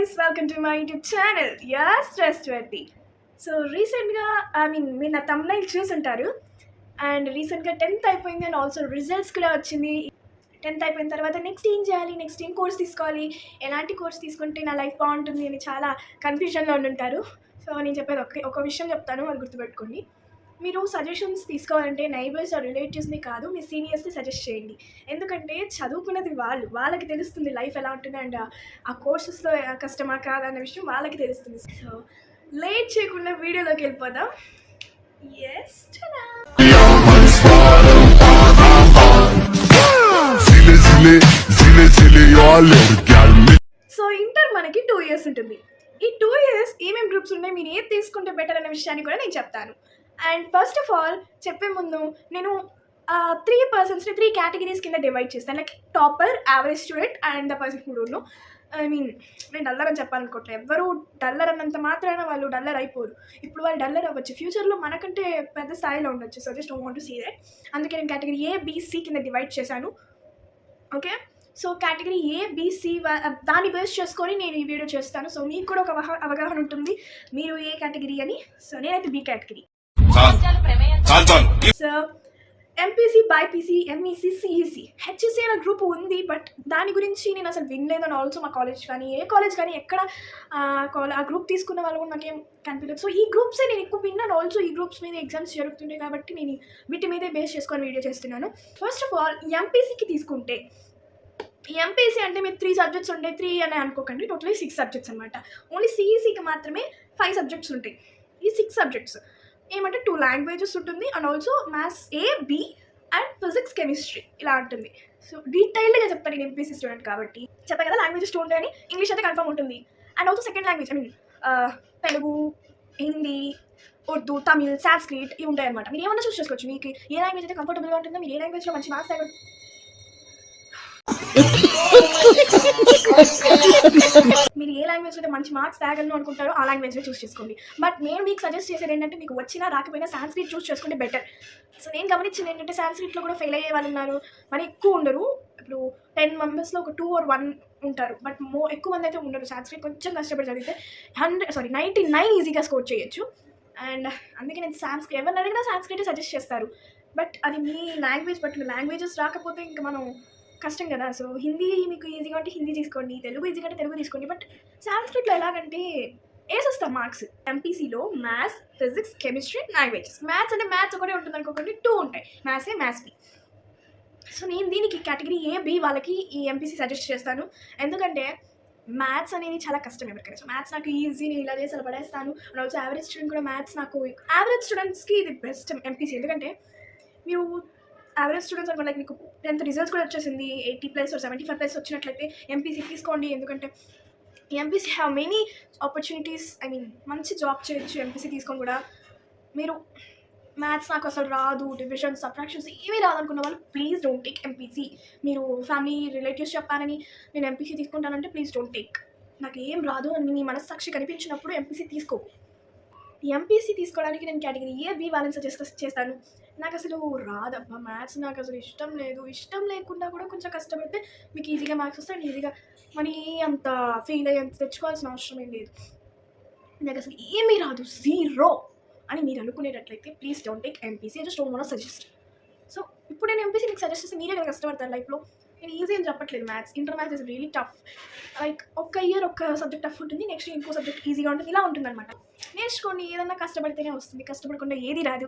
guys, welcome to my YouTube channel. Yes, Trustworthy. So రీసెంట్గా మీరు నా తమ్నైల్ చూసి ఉంటారు. అండ్ రీసెంట్గా 10th అయిపోయింది అండ్ ఆల్సో రిజల్ట్స్ కూడా వచ్చింది. 10th అయిపోయిన తర్వాత నెక్స్ట్ ఏం చేయాలి, నెక్స్ట్ ఏం కోర్స్ తీసుకోవాలి, ఎలాంటి కోర్స్ తీసుకుంటే నా లైఫ్ బాగుంటుంది అని చాలా కన్ఫ్యూజన్లో ఉండుంటారు. సో నేను చెప్పేది ఒక విషయం చెప్తాను, అది గుర్తుపెట్టుకోండి. మీరు సజెషన్స్ తీసుకోవాలంటే నైబర్స్ ఆర్ రిలేటివ్స్ని కాదు, మీ సీనియర్స్ని సజెస్ట్ చేయండి. ఎందుకంటే చదువుకున్నది వాళ్ళకి తెలుస్తుంది లైఫ్ ఎలా ఉంటుంది అండ్ ఆ కోర్సెస్లో కష్టమా కాదా అన్న విషయం వాళ్ళకి తెలుస్తుంది. సో లేట్ చేయకుండా వీడియోలోకి వెళ్ళిపోదాం. ఎస్ సో ఇంటర్ మనకి 2 years ఉంటుంది. ఈ 2 years ఏమేమి గ్రూప్స్ ఉన్నాయి, మీరు ఏది తీసుకుంటే బెటర్ అనే విషయాన్ని కూడా నేను చెప్తాను. అండ్ ఫస్ట్ ఆఫ్ ఆల్ చెప్పే ముందు నేను 3 పర్సన్స్ని 3 కేటగిరీస్ కింద డివైడ్ చేస్తాను. Like topper, average student and the person who don't know. నేను డల్లర్ అని చెప్పాలనుకోవట్లేదు. ఎవరు డల్లర్ అన్నంత మాత్రాన వాళ్ళు డల్లర్ అయిపోరు. ఇప్పుడు వాళ్ళు డల్లర్ అవ్వచ్చు, ఫ్యూచర్లో మనకంటే పెద్ద స్థాయిలో ఉండొచ్చు. So just don't want to see that. అందుకే నేను కేటగిరీ A, B, C కింద డివైడ్ చేశాను. Okay, so category A, B, C దాన్ని బేస్ చేసుకొని నేను ఈ వీడియో చేస్తాను. సో మీకు కూడా ఒక అవగాహన ఉంటుంది మీరు ఏ కేటగిరీ అని. సో నేనైతే B category. So MPC, BiPC, MEC, CEC, HEC అనే గ్రూప్ ఉంది. బట్ దాని గురించి నేను అసలు వినలేదు. అండ్ ఆల్సో మా కాలేజ్ కానీ ఏ కాలేజ్ కానీ ఎక్కడ ఆ గ్రూప్ తీసుకున్న వాళ్ళు కూడా నాకేం కనిపించలేదు. సో ఈ గ్రూప్సే నేను ఎక్కువ విన్నాను. ఆల్సో ఈ గ్రూప్స్ మీద ఎగ్జామ్స్ జరుగుతుంటాయి కాబట్టి నేను వీటి మీదే బేస్ చేసుకొని వీడియో చేస్తున్నాను. ఫస్ట్ ఆఫ్ ఆల్ ఎంపీసీకి తీసుకుంటే, ఎంపీసీ అంటే మీరు 3 సబ్జెక్ట్స్ ఉంటాయి. 3 అని అనుకోకండి, టోటలీ 6 సబ్జెక్ట్స్ అనమాట. ఓన్లీ సిఈసీకి మాత్రమే 5 సబ్జెక్ట్స్ ఉంటాయి. ఈ 6 సబ్జెక్ట్స్ ఏమంటే 2 లాంగ్వేజెస్ ఉంటుంది and also maths A, B and physics, chemistry ఇలా ఉంటుంది. సో డీటెయిల్డ్గా చెప్తాను, నేను ఎంపీసీ స్టూడెంట్ కాబట్టి. చెప్పాను కదా లాంగ్వేజెస్ 2 ఉంటాయని. ఇంగ్లీష్ అయితే కన్ఫర్మ్ ఉంటుంది. And also second language Telugu, Hindi, Urdu, Tamil, Sanskrit ఇవి ఉంటాయి అనమాట. మీరు ఏమన్నా చూస్ చేసుకోవచ్చు. మీకు ఏ లాంగ్వేజ్ అయితే కంఫర్టబుల్గా ఉంటుందో, మీరు ఏ లాంగ్వేజ్లో మంచి మార్క్స్ మీరు ఏ లాంగ్వేజ్ అయితే మంచి మార్క్స్ తేగలను అనుకుంటారో ఆ లాంగ్వేజ్లో చూస్ చేసుకోండి. బట్ నేను మీకు సజెస్ట్ చేసేది ఏంటంటే, మీకు వచ్చినా రాకపోయినా సాంస్క్రిట్ చూస్ చేసుకుంటే బెటర్. సో నేను గమనించింది ఏంటంటే, సాంస్క్రిట్లో కూడా ఫెయిల్ అయ్యే వాళ్ళు ఉన్నారు, మరి ఎక్కువ ఉండరు. ఇప్పుడు 10 మెంబర్స్లో ఒక 2 or 1 ఉంటారు. బట్ ఎక్కువ మంది అయితే ఉండరు. సాంస్క్రిట్ కొంచెం కష్టపడి చదివితే 99 ఈజీగా స్కోర్ చేయొచ్చు. అండ్ అందుకే నేను ఎవరిని అడిగినా సాంస్క్రిట్ సజెస్ట్ చేస్తారు. బట్ అది మీ లాంగ్వేజ్ బట్టి, లాంగ్వేజెస్ రాకపోతే ఇంకా మనం కష్టం కదా. సో హిందీ మీకు ఈజీగా అంటే హిందీ తీసుకోండి, తెలుగు ఈజీగా అంటే తెలుగు తీసుకోండి. బట్ సాంస్క్రిట్లో ఎలాగంటే వేసేస్తాం మార్క్స్. ఎంపీసీలో maths, physics, chemistry, languages. Maths అంటే మ్యాథ్స్ ఒకటే ఉంటుంది అనుకోకండి, 2 ఉంటాయి, maths A, maths B. So నేను దీనికి కేటగిరీ A, B వాళ్ళకి ఈ ఎంపీసీ సజెస్ట్ చేస్తాను. ఎందుకంటే మ్యాథ్స్ అనేది చాలా కష్టం ఎవరికైనా. సో మ్యాథ్స్ నాకు ఈజీ, నేను ఇలా చేసి అలా పడేస్తాను. అండ్ ఆల్సో యావరేజ్ స్టూడెంట్ కూడా మ్యాథ్స్ నాకు, యావరేజ్ స్టూడెంట్స్కి ఇది బెస్ట్ ఎంపీసీ. ఎందుకంటే మీరు యావరేజ్ స్టూడెంట్స్ అనుకోండి, లైక్ మీకు 10th రిజల్ట్స్ కూడా వచ్చేసింది, 80+ or 75+ వచ్చినట్లయితే ఎంపీసీ తీసుకోండి. ఎందుకంటే ఎంపీసీ హ్యావ్ మెనీ ఆపర్చునిటీస్. మంచి జాబ్ చేయొచ్చు ఎంపీసీ తీసుకొని కూడా. మీరు మ్యాథ్స్ నాకు అసలు రాదు, డివిజన్స్, సబ్ట్రాక్షన్స్ ఏమీ రాదనుకున్న వాళ్ళు ప్లీజ్ డోంట్ టేక్ ఎంపీసీ. మీరు ఫ్యామిలీ రిలేటివ్స్ చెప్పానని నేను ఎంపీసీ తీసుకుంటానంటే ప్లీజ్ డోంట్ టేక్. నాకు ఏం రాదు అని మీ మనస్సాక్షి కనిపించినప్పుడు ఎంపీసీ తీసుకో. ఎంపీసీ తీసుకోవడానికి నేను కేటగిరీ A, B వాళ్ళని సజెస్ట్ చేస్తాను. నాకు అసలు రాదబ్బా మ్యాథ్స్, నాకు అసలు ఇష్టం లేదు. ఇష్టం లేకుండా కూడా కొంచెం కష్టపడితే మీకు ఈజీగా మార్క్స్ వస్తాయి. ఈజీగా మనీ అంత ఫెయిల్ అయ్యేంత తెచ్చుకోవాల్సిన అవసరం ఏం లేదు. నాకు అసలు ఏమీ రాదు, 0 అని మీరు అనుకునేటట్లయితే please don't take MPC. Just don't want suggest. So ఇప్పుడు నేను ఎంపీసీ మీకు సజెస్ట్ చేస్తే మీరే కదా కష్టపడతారు లైఫ్లో. నేను ఈజీ అని చెప్పట్లేదు. Inter maths is really tough. Like ఒక్క ఇయర్ ఒక్క సబ్జెక్ట్ టఫ్ ఉంటుంది, నెక్స్ట్ ఇంకో సబ్జెక్ట్ ఈజీగా ఉంటుంది, ఇలా ఉంటుందన్నమాట. నేర్చుకోండి, ఏదన్నా కష్టపడితేనే వస్తుంది, కష్టపడకుండా ఏది రాదు.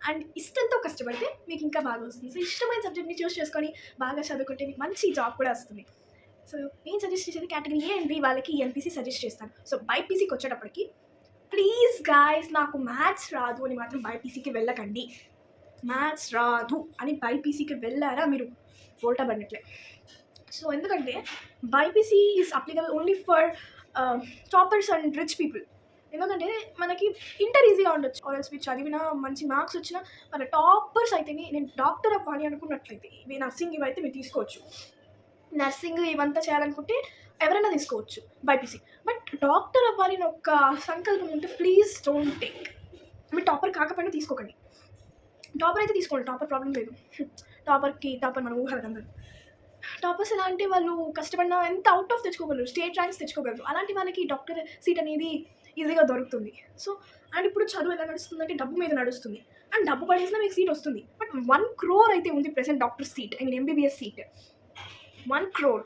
అండ్ ఇష్టంతో కష్టపడితే మీకు ఇంకా బాగా వస్తుంది. సో ఇష్టమైన సబ్జెక్ట్ని చూస్ చేసుకొని బాగా చదువుకుంటే మీకు మంచి జాబ్ కూడా వస్తుంది. సో నేను సజెస్ట్ చేసేది కేటగిరీ A and B వాళ్ళకి ఎంపీసీ సజెస్ట్ చేస్తాను. సో బైపీసీకి వచ్చేటప్పటికి ప్లీజ్ గాయస్, నాకు మ్యాథ్స్ రాదు అని మాత్రం బైపీసీకి వెళ్ళకండి. మ్యాథ్స్ రాదు అని బైపీసీకి వెళ్ళారా మీరు వోల్టా పడినట్లే. సో ఎందుకంటే BiPC is applicable only for toppers and rich people. ఎందుకంటే మనకి ఇంటర్ ఈజీగా ఉండొచ్చు, ఆల్స్ మీరు చదివినా మంచి మార్క్స్ వచ్చినా, మన టాపర్స్ అయితేనే నేను డాక్టర్ అవ్వాలి అనుకున్నట్లయితే ఇవి నర్సింగ్ ఇవైతే మీరు తీసుకోవచ్చు. నర్సింగ్ ఇవంతా చేయాలనుకుంటే ఎవరైనా తీసుకోవచ్చు బైపీసీ. బట్ డాక్టర్ అవ్వాలి అని ఒక సంకల్పం ఉంటే ప్లీజ్ డోంట్ టేక్. మీరు టాపర్ కాకపోయినా తీసుకోకండి. టాపర్ అయితే తీసుకోండి, టాపర్ ప్రాబ్లం లేదు. టాపర్ మన ఊహలు అందరు. టాపర్స్ ఎలా అంటే వాళ్ళు కష్టపడిన ఎంత అవుట్ ఆఫ్ తెచ్చుకోగలరు, స్టేట్ ర్యాంక్స్ తెచ్చుకోగలరు. అలాంటి వాళ్ళకి డాక్టర్ సీట్ అనేది ఈజీగా దొరుకుతుంది. సో అండ్ ఇప్పుడు చదువు ఎలా నడుస్తుందంటే డబ్బు మీద నడుస్తుంది. అండ్ డబ్బు పడేసినా మీకు సీట్ వస్తుంది. బట్ 1 crore అయితే ఉంది present doctor seat, I mean MBBS seat. 1 crore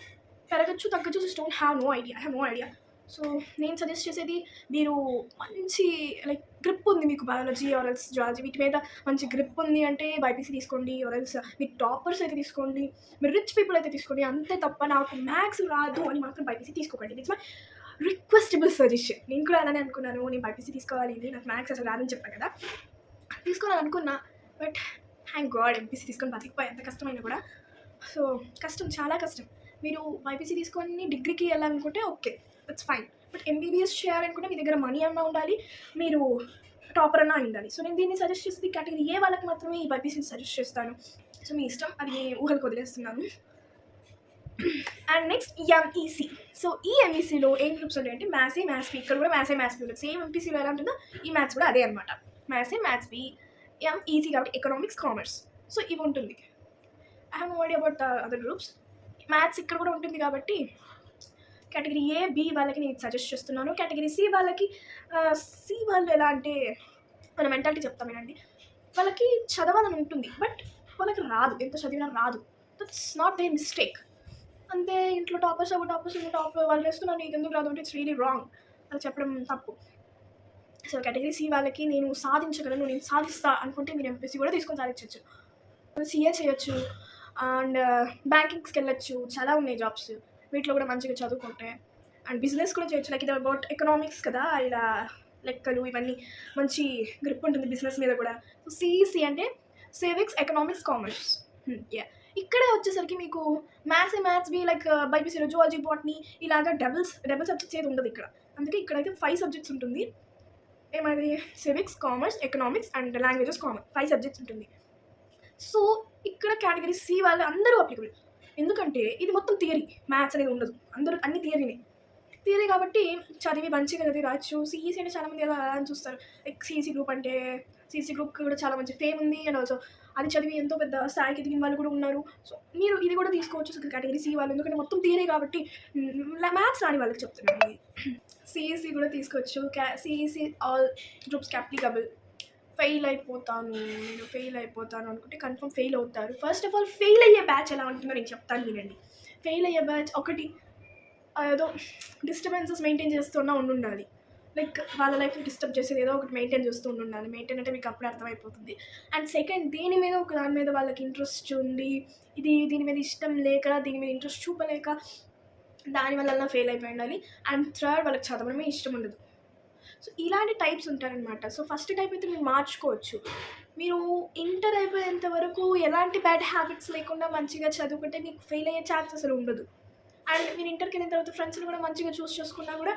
పెరగచ్చు, తగ్గచ్చు. Just don't have no idea. I have no idea. So నేను సజెస్ట్ చేసేది, మీరు మంచి లైక్ గ్రిప్ ఉంది మీకు బయాలజీ ఆర్ ఎల్స్ జువాలజీ, వీటి మీద మంచి గ్రిప్ ఉంది అంటే బైపీసీ తీసుకోండి. ఆర్ ఎల్స్ మీరు టాపర్స్ అయితే తీసుకోండి, మీరు రిచ్ పీపుల్ అయితే తీసుకోండి. అంతే తప్ప నాకు మ్యాథ్స్ రాదు అని మాత్రం బైపీసీ తీసుకోకండి. It's my requestable suggestion. నేను కూడా అలానే అనుకున్నాను, నేను బైపీసీ తీసుకోవాలి, నాకు మ్యాథ్స్ అసలు రాదని చెప్పాను కదా, తీసుకోవాలని అనుకున్నా. బట్ థ్యాంక్ గాడ్ ఎంపీసీ తీసుకొని బతికిపోయి, ఎంత కష్టమైనా కూడా. సో కష్టం, చాలా కష్టం. మీరు బైపీసీ తీసుకొని డిగ్రీకి వెళ్ళాలనుకుంటే okay, that's fine. But MBBS చేయాలనుకుంటే మీ దగ్గర మనీ అన్నా ఉండాలి, మీరు టాపర్ అన్నా ఉండాలి. సో నేను దీన్ని సజెస్ట్ చేసేది కేటగిరీ ఏ వాళ్ళకి మాత్రమే ఈ బైపీసీని సజెస్ట్ చేస్తాను. సో మీ ఇష్టం, అది మీ ఊహలకు వదిలేస్తున్నాను. And next MEC. సో ఈ ఎంఈసీలో ఏం గ్రూప్స్ ఉంటాయంటే మ్యాథ్స్ ఏ, మ్యాథ్స్ బి. ఇక్కడ కూడా మ్యాథ్స్ ఏ, మ్యాథ్స్ బి ఉంటుంది. సేమ్ ఎంపీసీలో ఎలా ఉంటుందో ఈ మ్యాథ్స్ కూడా అదే అనమాట. Maths A, maths B. MEC కాబట్టి ఎకనామిక్స్, కామర్స్. సో ఇవి ఉంటుంది. I have no idea about the other groups. Maths ఇక్కడ కూడా ఉంటుంది కాబట్టి కేటగిరీ ఏ, బి వాళ్ళకి నేను సజెస్ట్ చేస్తున్నాను. కేటగిరీ సి వాళ్ళకి, సి వాళ్ళు ఎలా అంటే మన మెంటాలిటీ చెప్తాం వినండి. వాళ్ళకి చదవాలని ఉంటుంది, బట్ వాళ్ళకి రాదు, ఎంత చదివినా రాదు. That's not their mistake. అంతే, ఇంట్లో టాపర్స్ టాప్ వాళ్ళు వేస్తున్నాను, నీకు ఎందుకు రాదు అంటే ఇట్స్ రియలీ రాంగ్, అది చెప్పడం తప్పు. సో కేటగిరీ సి వాళ్ళకి నేను సాధించగలను, నేను సాధిస్తా అనుకుంటే మీరు ఎంపీసీ కూడా తీసుకొని సాధించవచ్చు. సీఏ చేయొచ్చు అండ్ బ్యాంకింగ్స్కి వెళ్ళొచ్చు, చాలా ఉన్నాయి జాబ్స్. వీటిలో కూడా మంచిగా చదువుకుంటే అండ్ బిజినెస్ కూడా చేయొచ్చు. లైక్ ఇది అబౌట్ ఎకనామిక్స్ కదా, ఇలా లెక్కలు ఇవన్నీ మంచి గ్రిప్ ఉంటుంది బిజినెస్ మీద కూడా. సో సిఈసి అంటే సేవింగ్స్, ఎకనామిక్స్, కామర్స్. ఇక్కడే వచ్చేసరికి మీకు మ్యాథ్స్ బి, లైక్ బైపీసీలో జువాలజీ, బాటనీ ఇలాగా డబుల్ సబ్జెక్ట్స్ ఏది ఉండదు ఇక్కడ. అందుకే ఇక్కడైతే 5 సబ్జెక్ట్స్ ఉంటుంది. ఏమైంది, civics, commerce, economics and languages common, 5 subjects ఉంటుంది. సో ఇక్కడ కేటగిరీ సి వాళ్ళు అందరూ అప్లికబుల్. ఎందుకంటే ఇది మొత్తం థియరీ, మ్యాథ్స్ అనేది ఉండదు, అందరూ అన్ని థియరీ కాబట్టి చదివి మంచిగా చదివి రావచ్చు. సిఈసీ అంటే చాలామంది ఎలా అని చూస్తారు, లైక్ సిఈసీ గ్రూప్ అంటే సిఈసీ గ్రూప్కి కూడా చాలా మంచి ఫేమ్ ఉంది. అండ్ ఆల్సో అది చదివి ఎంతో పెద్ద స్థాయికి ఎదిగిన వాళ్ళు కూడా ఉన్నారు. సో మీరు ఇది కూడా తీసుకోవచ్చు కేటగిరీ సి వాళ్ళు, ఎందుకంటే మొత్తం థియరీ కాబట్టి. మ్యాథ్స్ రాని వాళ్ళకి చెప్తున్నాను. సిఈసీ కూడా తీసుకోవచ్చు. సిఈసీ ఆల్ గ్రూప్స్కి అప్లికబుల్. ఫెయిల్ అయిపోతాను అనుకుంటే కన్ఫర్మ్ ఫెయిల్ అవుతారు. ఫస్ట్ ఆఫ్ ఆల్ ఫెయిల్ అయ్యే బ్యాచ్ ఎలా ఉంటుందో నేను చెప్తాను వినండి. ఫెయిల్ అయ్యే బ్యాచ్ ఒకటి, ఏదో డిస్టర్బెన్సెస్ మెయింటైన్ చేస్తున్నా ఉండాలి. లైక్ వాళ్ళ లైఫ్ని డిస్టర్బ్ చేసేది ఏదో ఒకటి మెయింటైన్ చేస్తూ ఉండాలి. మెయింటైన్ అంటే మీకు అప్పుడు అర్థమైపోతుంది. అండ్ సెకండ్, దేని మీద ఒక దాని మీద వాళ్ళకి ఇంట్రెస్ట్ ఉండి, దీని మీద ఇష్టం లేక, దీని మీద ఇంట్రెస్ట్ చూపలేక దానివల్ల ఫెయిల్ అయిపోయి ఉండాలి. అండ్ థర్డ్, వాళ్ళకి చదవడమే ఇష్టం ఉండదు. సో ఇలాంటి టైప్స్ ఉంటారనమాట. సో ఫస్ట్ టైప్ అయితే మీరు మార్చుకోవచ్చు. మీరు ఇంటర్ అయిపోయేంత వరకు ఎలాంటి బ్యాడ్ హ్యాబిట్స్ లేకుండా మంచిగా చదువుకుంటే మీకు ఫెయిల్ అయ్యే ఛాన్స్ అసలు ఉండదు. అండ్ మీరు ఇంటర్కి వెళ్ళిన తర్వాత ఫ్రెండ్స్ని కూడా మంచిగా చూస్ చేసుకున్నా కూడా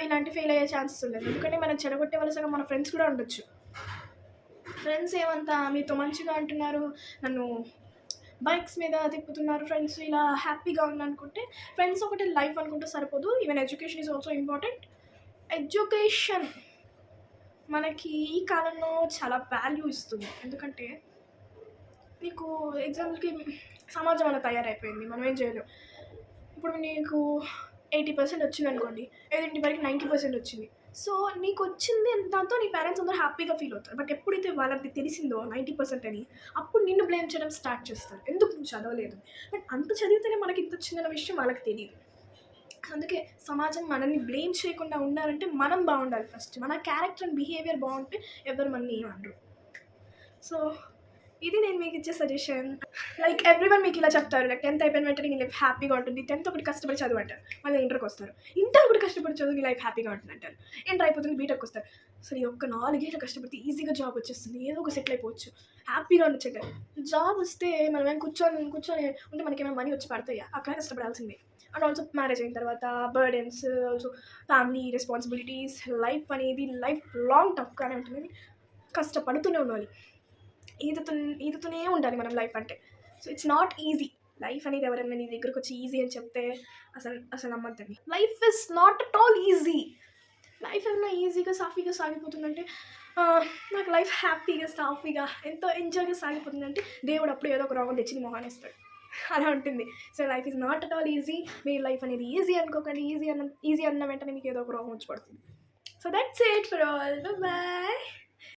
ఇలాంటి ఫెయిల్ అయ్యే ఛాన్సెస్ ఉండదు. ఎందుకంటే మనం చెడగొట్టే వలసగా మన ఫ్రెండ్స్ కూడా ఉండొచ్చు. ఫ్రెండ్స్ ఏమంతా మీతో మంచిగా అంటున్నారు, నన్ను బైక్స్ మీద తిప్పుతున్నారు, ఫ్రెండ్స్ ఇలా హ్యాపీగా ఉందనుకుంటే, ఫ్రెండ్స్ ఒకటి లైఫ్ అనుకుంటే సరిపోదు. Even education is also important. Education మనకి ఈ కాలంలో చాలా వాల్యూ ఇస్తుంది. ఎందుకంటే నీకు ఎగ్జాంపుల్కి సమాజం అలా తయారైపోయింది, మనం ఏం చేయలేం. ఇప్పుడు నీకు 80% వచ్చింది అనుకోండి, ఏదింటి వరకు 90% వచ్చింది. సో నీకు వచ్చింది దాంతో నీ పేరెంట్స్ అందరూ హ్యాపీగా ఫీల్ అవుతారు. బట్ ఎప్పుడైతే వాళ్ళకి తెలిసిందో 90% అని, అప్పుడు నిన్ను బ్లేమ్ చేయడం స్టార్ట్ చేస్తారు, ఎందుకు నువ్వు చదవలేదు. బట్ అంత చదివితేనే మనకి ఇంత వచ్చిందన్న విషయం వాళ్ళకి తెలియదు. అందుకే సమాజం మనల్ని బ్లేమ్ చేయకుండా ఉండాలంటే మనం బాగుండాలి. ఫస్ట్ మన క్యారెక్టర్ అండ్ బిహేవియర్ బాగుంటే ఎవరు మనల్ని ఏమనరు. సో ఇది నేను మీకు ఇచ్చే సజెషన్. లైక్ ఎవ్రీవన్ మీకు ఇలా చెప్తారు, లైక్ 10th అయిపోయిన వెంటనే నీ లైఫ్ హ్యాపీగా ఉంటుంది, 10th ఒకటి కష్టపడి చదువు అంటారు, మళ్ళీ ఇంటర్కి వస్తారు, ఇంటర్ ఒకటి కష్టపడి చదువు నీ లైఫ్ హ్యాపీగా ఉంటుంది అంటారు, ఇంటర్ అయిపోతుంది బీటెక్ వస్తారు. సరే ఒక్క 4 ఏళ్ళు కష్టపడితే ఈజీగా జాబ్ వచ్చేస్తుంది, ఏదో ఒక సెటిల్ అయిపోవచ్చు, హ్యాపీగా ఉండొచ్చు. జాబ్ వస్తే మనం ఏం కూర్చొని ఉంటే మనకేమైనా మనీ వచ్చి పడతాయా? అక్కడ కష్టపడాల్సిందే. అండ్ ఆల్సో మ్యారేజ్ అయిన తర్వాత burdens, also family responsibilities, life అనేది లైఫ్ లాంగ్ టఫ్గానే ఉంటుంది, కష్టపడుతూనే ఉండాలి, ఈదుతూనే ఉండాలి మనం లైఫ్ అంటే. So it's not easy. Life అనేది ఎవరైనా నీ దగ్గరకు వచ్చి ఈజీ అని చెప్తే అసలు నమ్మద్దండి. Life is not at all easy. Life ఏమైనా ఈజీగా సాఫీగా సాగిపోతుందంటే, నాకు లైఫ్ హ్యాపీగా సాఫీగా ఎంతో ఎంజాయ్గా సాగిపోతుందంటే దేవుడు అప్పుడు ఏదో ఒక రోగం తెచ్చి మొహాన్ని ఇస్తాడు. అలా ఉంటుంది. So life is not at all easy. మీ లైఫ్ అనేది ఈజీ అనుకోకండి. ఈజీ అన్న వెంటనే మీకు ఏదో ఒక రోగం వచ్చి పడుతుంది. So that's it for all. Bye.